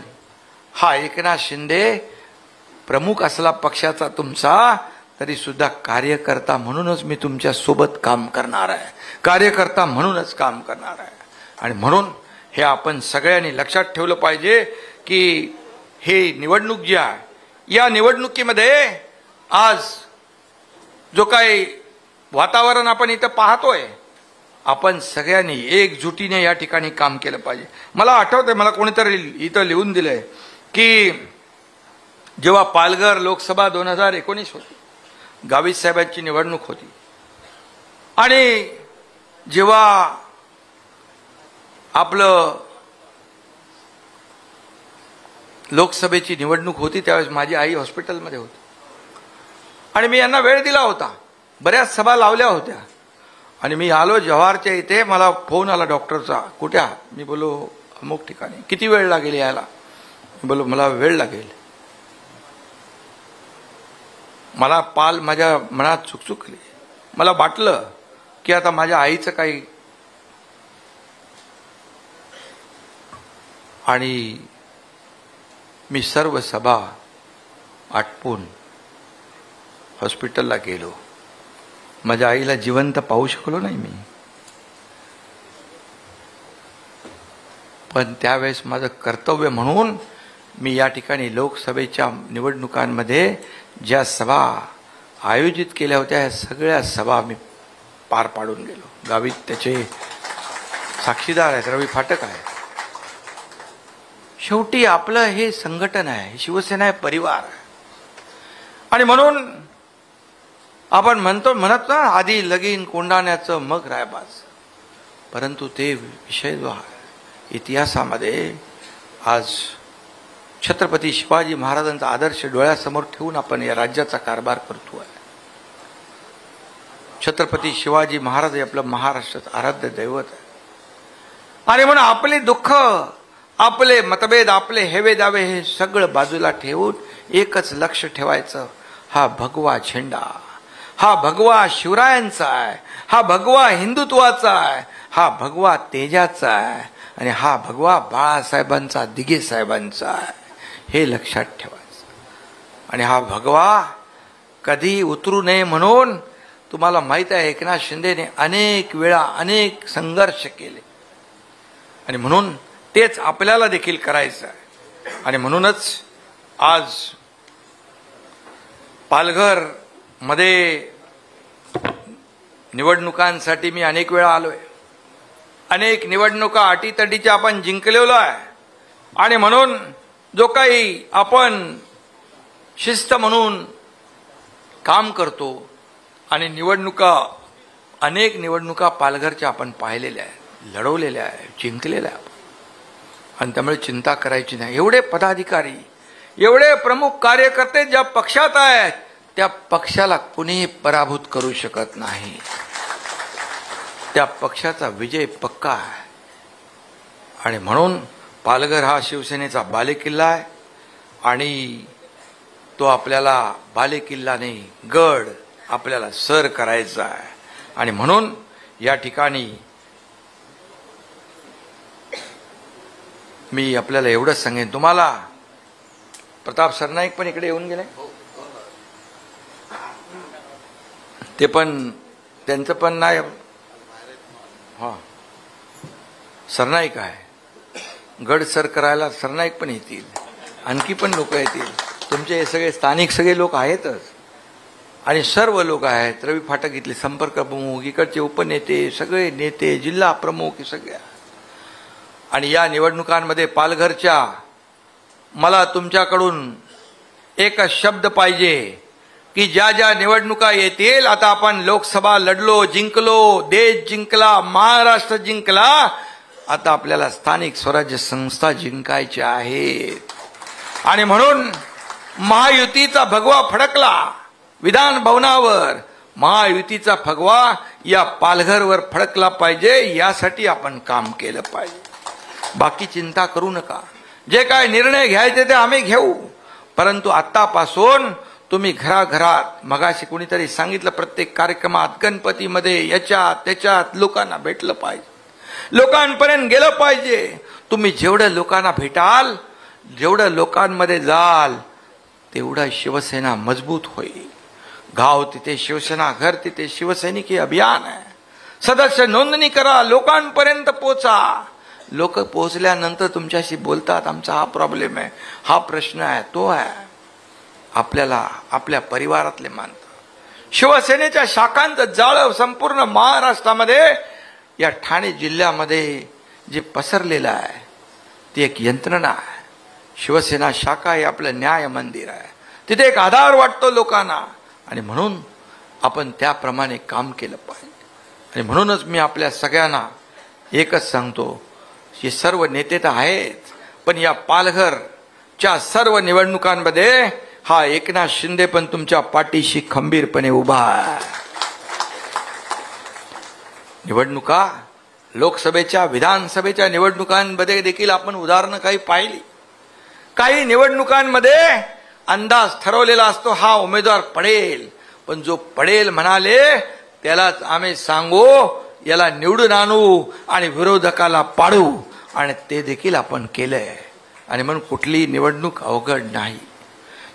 S2: हा एकनाथ शिंदे प्रमुख असला पक्षाचा तुमचा, तरी सुद्धा कार्यकर्ता म्हणूनच मी तुमच्या सोबत काम करणार आहे, कार्यकर्ता म्हणूनच काम करणार आहे. आणि म्हणून हे आपण सगळ्यांनी लक्षात ठेवलं पाहिजे की हे निवडणूक जी आहे, या निवडणुकीमध्ये आज जो काही वातावरण आपण इथं पाहतोय, आपण सगळ्यांनी एकजुटीने या ठिकाणी काम केलं पाहिजे. मला आठवतंय, मला कोणीतरी इथं लिहून दिलंय की जेव्हा पालघर लोकसभा 2019 होती, गावित साहेबांची निवडणूक होती, आणि जेव्हा आपलं लोकसभेची निवडणूक होती त्यावेळेस माझी आई हॉस्पिटलमध्ये होती आणि मी यांना वेळ दिला होता. बऱ्याच सभा लावल्या होत्या आणि मी आलो जव्हारच्या इथे. मला फोन आला डॉक्टरचा, कुठे आहात? मी बोलो अमुक ठिकाणी. किती वेळ लागेल यायला? मी बोलो मला वेळ लागेल. मला पाल माझ्या मनात चुकचुकली. मला वाटलं की आता माझ्या आईचं काही, आणि मी सर्व सभा आटपून हॉस्पिटलला गेलो. माझ्या आईला जिवंत पाहू शकलो नाही मी, पण त्यावेळेस माझं कर्तव्य म्हणून मी या ठिकाणी लोकसभेच्या निवडणुकांमध्ये ज्या सभा आयोजित केल्या होत्या, ह्या सगळ्या सभा मी पार पाडून गेलो. गावित त्याचे साक्षीदार आहेत, रवी फाटक आहे. शेवटी आपलं हे संघटन आहे, शिवसेना आहे, परिवार आहे. आणि म्हणून आपण म्हणत ना, आधी लगीन कोंडाण्याचं मग रायबाज. परंतु ते विषय जो आहे इतिहासामध्ये आज छत्रपती शिवाजी महाराजांचा आदर्श डोळ्यासमोर ठेवून आपण या राज्याचा कारभार करतोय. छत्रपती शिवाजी महाराज हे आपलं महाराष्ट्राचं आराध्य दैवत आहे. आणि म्हणून आपले दुःख, आपले मतभेद, आपले हेवे दावे हे सगळं बाजूला ठेवून एकच लक्ष ठेवायचं. हा भगवा झेंडा, हा भगवा शिवरायांचा आहे, हा भगवा हिंदुत्वाचा आहे, हा भगवा तेजाचा आहे आणि हा भगवा बाळासाहेबांचा, दिघे साहेबांचा आहे. हे लक्षात ठेवायचं. आणि हा भगवा कधी उतरू नये म्हणून तुम्हाला माहित आहे एकनाथ शिंदेने अनेक वेळा अनेक संघर्ष केले आणि म्हणून तेच आपल्याला देखील करायचं आहे. आणि म्हणूनच आज पालघर मध्ये निवडणुकांसाठी मी अनेक वेळा आलोय. अनेक निवडणुका अटीतटीच्या आपण जिंकलेलो आहे. आणि म्हणून जो काही आपण शिस्त म्हणून काम करतो आणि निवडणुका, अनेक निवडणुका पालघरच्या आपण पाहिलेल्या आहेत, लढवलेल्या आहेत, जिंकलेल्या आहेत. आणि त्यामुळे चिंता करायची नाही. एवढे पदाधिकारी, एवढे प्रमुख कार्यकर्ते ज्या पक्षात आहेत त्या पक्षाला कुणीही पराभूत करू शकत नाही. त्या पक्षाचा विजय पक्का आहे. आणि म्हणून पालघर हा शिवसेनेचा बालेकिल्ला आहे आणि तो आपल्याला बालेकिल्ला नाही, गड आपल्याला सर करायचा आहे. आणि म्हणून या ठिकाणी मी आपल्याला एवढंच सांगेन. तुम्हाला प्रताप सरनाईक पण इकडे येऊन गेले, ते पण त्यांचं पण नाही. हा, सरनाईक आहे, गड सर करायला सरनाईक पण येतील, आणखी पण लोक येतील. तुमचे हे सगळे स्थानिक सगळे लोक आहेतच आणि सर्व लोक आहेत. रवी फाटक इथले संपर्क प्रमुख, इकडचे उपनेते, सगळे नेते, जिल्हा प्रमुख, हे सगळे. आणि या निवडणुकांमध्ये पालघरच्या मला तुमच्याकडून एकच शब्द पाहिजे की ज्या ज्या निवडणुका येतील, आता आपण लोकसभा लढलो, जिंकलो, देश जिंकला, महाराष्ट्र जिंकला, आता आपल्याला स्थानिक स्वराज्य संस्था जिंकायच्या आहेत. आणि म्हणून महायुतीचा भगवा फडकला विधान भवनावर, महायुतीचा भगवा या पालघरवर फडकला पाहिजे, यासाठी आपण काम केलं पाहिजे. बाकी चिंता करू नका. जे काय निर्णय घ्यायचे ते आम्ही घेऊ, परंतु आतापासून तुम्ही घराघरात, मगाशी कोणीतरी सांगितलं, प्रत्येक कार्यक्रमात, गणपतीमध्ये, याच्यात त्याच्यात लोकांना भेटलं पाहिजे, लोकांपर्यंत गेलं पाहिजे. तुम्ही जेवढं लोकांना भेटाल, जेवढं लोकांमध्ये जाल, तेवढा शिवसेना मजबूत होईल. गाव तिथे शिवसेना, घर तिथे शिवसैनिक हे अभियान आहे. सदस्य नोंदणी करा, लोकांपर्यंत पोचा. लोक पोहोचल्यानंतर तुमच्याशी बोलतात, आमचा हा प्रॉब्लेम आहे, हा प्रश्न आहे, तो आहे. आपल्याला आपल्या परिवारातले मानतात. शिवसेनेच्या शाखांचं जाळं संपूर्ण महाराष्ट्रामध्ये, या ठाणे जिल्ह्यामध्ये जे पसरलेलं आहे, ती एक यंत्रणा आहे. शिवसेना शाखा हे आपलं न्याय मंदिर आहे. तिथे एक आधार वाटतो लोकांना. आणि म्हणून आपण त्याप्रमाणे काम केलं पाहिजे. आणि म्हणूनच मी आपल्या सगळ्यांना एकच सांगतो, हे सर्व नेते तर आहेत, पण या पालघरच्या सर्व निवडणुकांमध्ये हा एकनाथ शिंदे पण तुमच्या पाठीशी खंबीरपणे उभा आहे. निवडणुका, लोकसभेच्या, विधानसभेच्या निवडणुकांमध्ये देखील आपण उदाहरणं काही पाहिली. काही निवडणुकांमध्ये अंदाज ठरवलेला असतो, हा उमेदवार पडेल, पण जो पडेल म्हणाले त्यालाच आम्ही सांगू, याला निवडून आणू आणि विरोधकाला पाडू. आणि ते देखील आपण केलंय. आणि म्हणून कुठली निवडणूक अवघड नाही.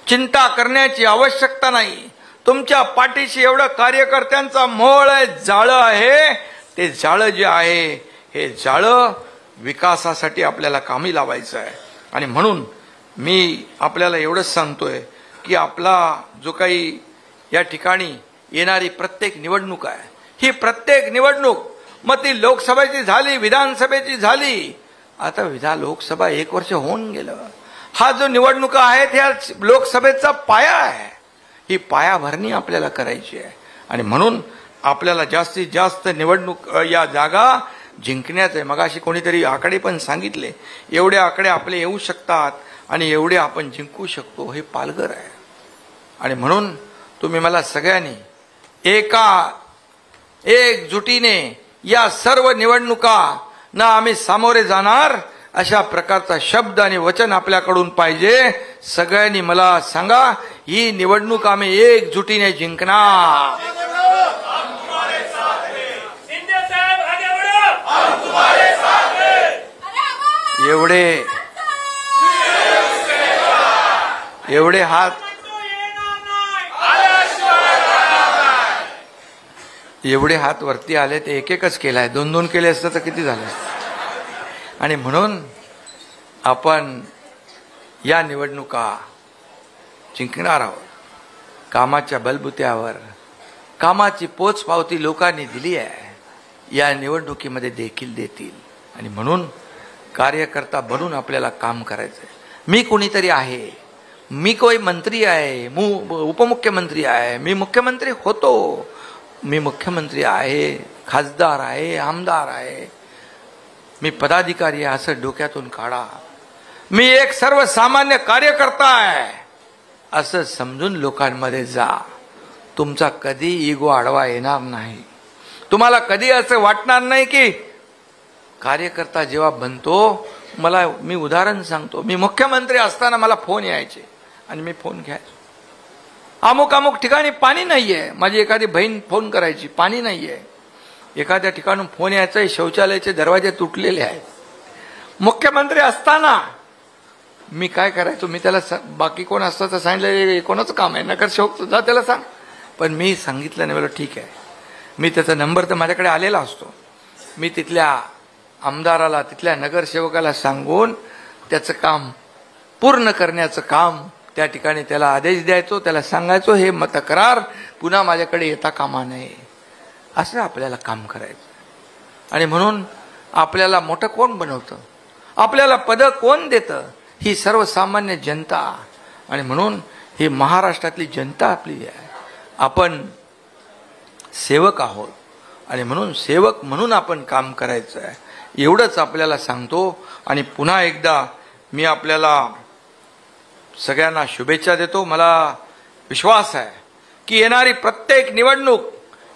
S2: चिंता करण्याची आवश्यकता नाही. तुमच्या पाठीशी एवढं कार्यकर्त्यांचा मोळ आहे, जाळं आहे. ते जाळं जे आहे, हे जाळं विकासासाठी आपल्याला कामी लावायचं आहे. आणि म्हणून मी आपल्याला एवढंच सांगतोय की आपला जो काही या ठिकाणी येणारी प्रत्येक निवडणूक आहे, ही प्रत्येक निवडणूक, मग ती लोकसभेची झाली, विधानसभेची झाली, आता लोकसभा 1 वर्ष होऊन गेलं. हा जो निवडणुका आहेत ह्या लोकसभेचा पाया आहे. ही पायाभरणी आपल्याला करायची आहे. आणि म्हणून आपल्याला जास्तीत जास्त निवडणूक या जागा जिंकण्याचं आहे. मगाशी कोणीतरी आकडे पण सांगितले, एवढे आकडे आपले येऊ शकतात आणि एवढे आपण जिंकू शकतो. हे पालघर आहे. आणि म्हणून तुम्ही मला सगळ्यांनी एकजुटीने या सर्व निवडणुका ना आम्ही सामोरे जाणार, अशा प्रकारचा शब्द आणि वचन आपल्याकडून पाहिजे. सगळ्यांनी मला सांगा, ही निवडणूक आम्ही एकजुटीने जिंकणार. एवढे हात वरती आले, ते एक एकच केलाय. 2-2 केले असतं तर किती झालं. आणि म्हणून आपण या निवडणुका जिंकणार आहोत. कामाच्या बलबुत्यावर कामाची पोचपावती लोकांनी दिली आहे, या निवडणुकीमध्ये देखील देतील. आणि म्हणून कार्यकर्ता बनून आपल्याला काम करायचंय. मी कोणीतरी आहे, मी कोई मंत्री आहे, उपमुख्यमंत्री आहे, मी मुख्यमंत्री होतो, मी मुख्यमंत्री आहे, खासदार आहे, आमदार आहे, मी पदाधिकारी आहे असं डोक्यातून काढा. मी एक सर्वसामान्य कार्यकर्ता आहे असं समजून लोकांमध्ये जा. तुमचा कधी इगो आडवा येणार नाही. तुम्हाला कधी असं वाटणार नाही की कार्यकर्ता जेव्हा बनतो, मी उदाहरण सांगतो, मी मुख्यमंत्री असताना मला फोन यायचे आणि मी फोन घ्यायचो. अमुक अमुक ठिकाणी पाणी नाहीये. माझी एखादी बहीण फोन करायची, पाणी नाहीये. एखाद्या ठिकाणून फोन यायचा, शौचालयाचे दरवाजे तुटलेले आहेत. मुख्यमंत्री असताना मी काय करायचो, मी त्याला बाकी कोण असतं तर सांगितलं कोणाचं काम आहे, नगरसेवक जा त्याला सांग. पण मी सांगितलं नाही, मला ठीक आहे. मी त्याचा नंबर तर माझ्याकडे आलेला असतो. मी तिथल्या आमदाराला, तिथल्या नगरसेवकाला सांगून त्याचं काम पूर्ण करण्याचं काम त्या ठिकाणी त्याला आदेश द्यायचो, त्याला सांगायचो हे तक्रार पुन्हा माझ्याकडे येता कामा नये. असं आपल्याला काम करायचं. आणि म्हणून आपल्याला मोठं कोण बनवतं, आपल्याला पदं कोण देतं, ही सर्वसामान्य जनता. आणि म्हणून ही महाराष्ट्रातली जनता आपली आहे. आपण सेवक आहोत आणि म्हणून सेवक म्हणून आपण काम करायचं आहे, एवढंच आपल्याला सांगतो. आणि पुन्हा एकदा मी आपल्याला सगळ्यांना शुभेच्छा देतो. मला विश्वास आहे की येणारी प्रत्येक निवडणूक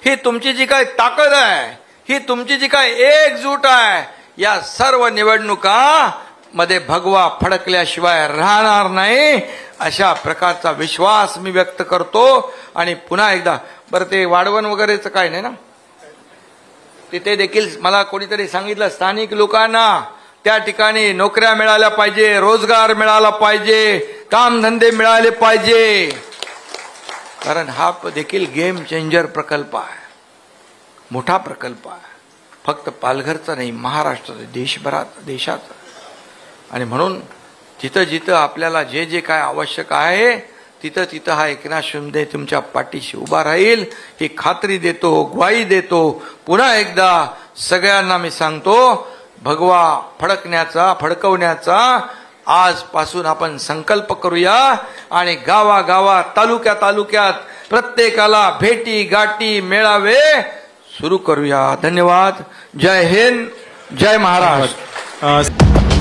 S2: ही तुमची जी काय ताकद आहे, ही तुमची जी काय एकजूट आहे, या सर्व निवडणुका मध्ये भगवा फडकल्याशिवाय राहणार नाही, अशा प्रकारचा विश्वास मी व्यक्त करतो. आणि पुन्हा एकदा बरं, ते वाढवण वगैरेचं काय नाही ना, तिथे देखील मला कोणीतरी सांगितलं स्थानिक लोकांना त्या ठिकाणी नोकऱ्या मिळाल्या पाहिजे, रोजगार मिळाला पाहिजे, कामधंदे मिळाले पाहिजे. कारण हा देखील गेम चेंजर प्रकल्प आहे, मोठा प्रकल्प आहे. फक्त पालघरचा नाही, महाराष्ट्राचा, देशभरात, देशाचा. आणि म्हणून जिथं जिथं आपल्याला जे जे काय आवश्यक आहे तिथं तिथं हा एकनाथ शिंदे तुमच्या पाठीशी उभा राहील, ही खात्री देतो, ग्वाही देतो. पुन्हा एकदा सगळ्यांना मी सांगतो, भगवा फडकवण्याचा आजपासून आपण संकल्प करूया. आणि गावागावात, तालुक्यात प्रत्येकाला भेटी गाठी मेळावे सुरू करूया. धन्यवाद. जय हिंद, जय महाराष्ट्र.